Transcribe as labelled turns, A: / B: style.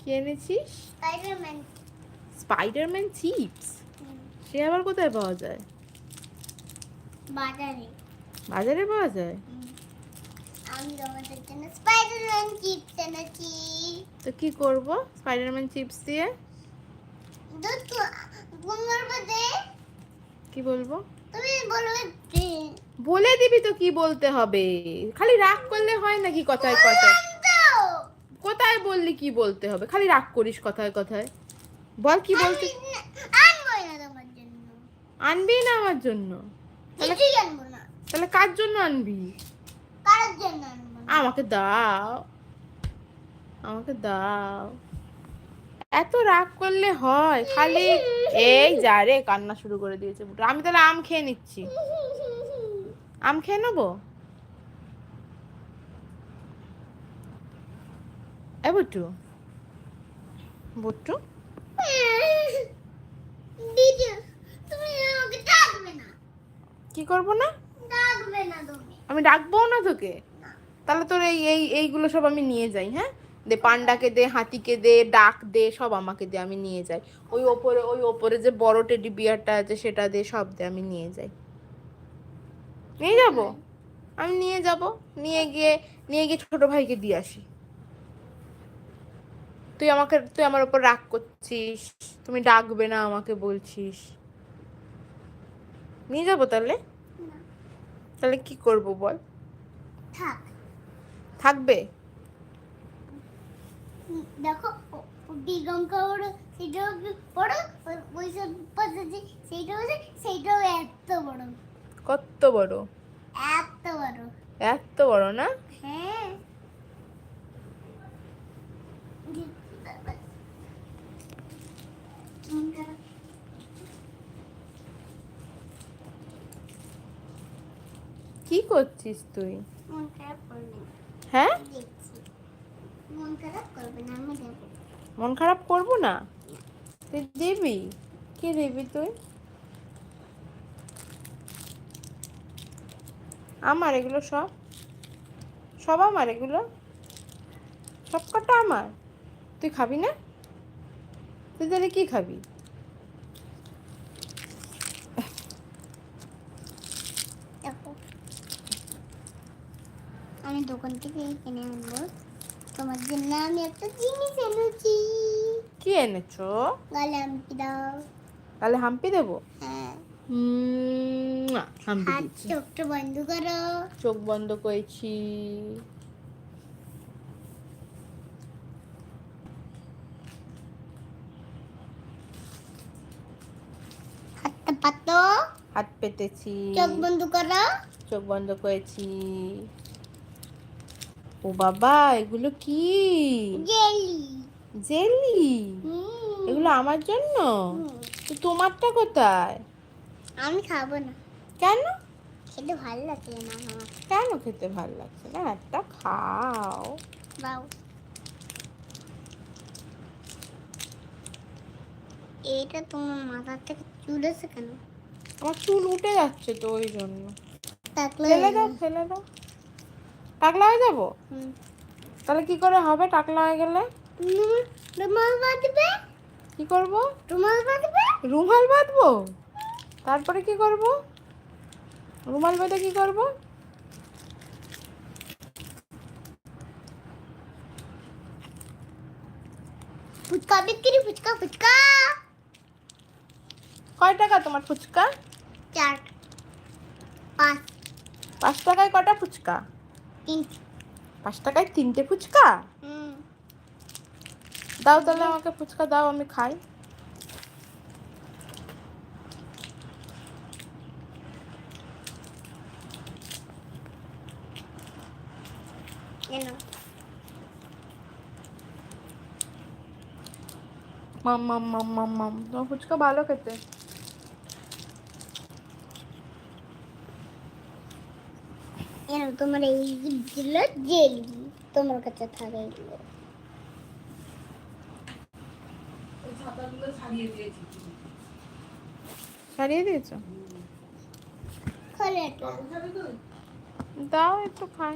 A: কি এনেছিস?
B: Spiderman.
A: Spiderman chips? সে আবার কোথায় পাওয়া যায়?
B: বাজারে।
A: বাজারে পাওয়া যায়?
B: আমি তোমাদের জন্য স্পাইডারম্যান চিপস এনেছি।
A: তো কি করব স্পাইডারম্যান চিপস দিয়ে? কি বলবো?
B: তুমি বলবে
A: বলে দিবি তো কি বলতে হবে, খালি রাগ করলে হয় নাকি কথায় কথায়? কোথায় বললি কি বলতে হবে, খালি রাগ করিস কথায় কথায়। বল কি বলতে।
B: আনবই না তোমার জন্য।
A: আনবি না আমার জন্য?
B: কিছুই আনবো না।
A: তাহলে কার জন্য আনবি?
B: কার জন্য আনবো না?
A: আমাকে দাও, আমাকে দাও। এত রাগ করলে হয় খালি? এই যা রে, কান্না শুরু করে দিয়েছে বুটু। আমি তাহলে আম খেয়ে নিচ্ছি, আম খেয়ে নেবো। এ বুটু, বুটু
B: দিদি, তুমি আমাকে ডাকবে না।
A: কি করবো না?
B: ডাকবে না তুমি।
A: আমি ডাকবো না তোকে? তাহলে তোর এই এই এইগুলো সব আমি নিয়ে যাই। হ্যাঁ দে, পান্ডাকে দে, হাতিকে দে, ডাক দে, সব আমাকে দে, আমি নিয়ে যাই। ওই ওপরে যে বড় টেডি বিয়ারটা আছে সেটা দে, সব দে, আমি নিয়ে যাই। নিয়ে যাব, আমি নিয়ে যাব। নিয়ে গিয়ে ছোট ভাইকে দিয়ে আসি। তুই আমার উপর রাগ করছিস, তুমি ডাকবে না আমাকে বলছিস। নিয়ে যাবো তাহলে? তাহলে কি করব বল?
B: থাক।
A: থাকবে?
B: দেখো দিগঙ্কা বড়, সেটাও বড়, ওই সব পাশে সেইটাও এত বড়।
A: কত বড়?
B: এত বড়।
A: এত বড় না?
B: হ্যাঁ।
A: কি করছিস তুই?
B: মন খারাপ করবে না।
A: হ্যাঁ,
B: দেখছি। মন খারাপ করবে না, আমি দেবো।
A: মন খারাপ করবো না? তুই দিবি? কি দিবি তুই? আমার এগুলো সব, সব আমার এগুলো, সব কটা আমার। তুই খাবি না? তুই তাহলে কি খাবি?
B: দেখো, আমি দোকান থেকে কিনে আনবো তোমার জন্য। আমি একটা জিনিস এনেছি।
A: কি এনেছো?
B: গালে হাম্পি দাও।
A: তাহলে হাম্পি দেবো?
B: হ্যাঁ।
A: হাম্পি
B: হাত
A: দিচ্ছি।
B: চোখটা বন্ধ করো।
A: চোখ বন্ধ করেছি।
B: হাতটা পাতো।
A: হাত পেতেছি।
B: চোখ বন্ধ করো।
A: চোখ বন্ধ করেছি। ও বাবা, এগুলো কি?
B: জেলি।
A: জেলি? এগুলো আমার জন্য? তো তোমারটা কোথায়?
B: আমি খাবো না।
A: কেন?
B: খেতে ভালো লাগছে না আমার।
A: কেন খেতে ভালো লাগছে না? একটা খাও।
B: বাউ। এটা তোমার মাথা থেকে চুলেছে কেন?
A: আমার চুল উঠে যাচ্ছে তো ওই জন্য।
B: টাকলা
A: ফেলে দাও, ফেলে দাও। টাকলা হয়ে যাবো? তাহলে কি করে হবে টাকলা হয়ে গেলে?
B: রুমাল বাঁধবে।
A: কি করব?
B: রুমাল বাঁধবে।
A: রুমাল বাঁধবো? তারপরে কি করব? রুমাল বেঁধে কি করব?
B: ফুচকা বিক্রি, ফুচকা ফুচকা।
A: কয় টাকা তোমার ফুচকা?
B: 4 5
A: 5 টাকায় কটা ফুচকা?
B: 3।
A: 5 টাকায় 3টে ফুচকা? দাও তাহলে আমাকে ফুচকা দাও, আমি খাই।
B: এনো।
A: মাম মাম মাম মাম মাম, তোমার ফুচকা ভালো খেতে।
B: এনো তোমার এইগুলো জেলি, তোমার কাছে থাকে এগুলো।
A: ছাড়িয়ে দিয়েছো?
B: খোলে এটা।
A: দাও একটু খাই।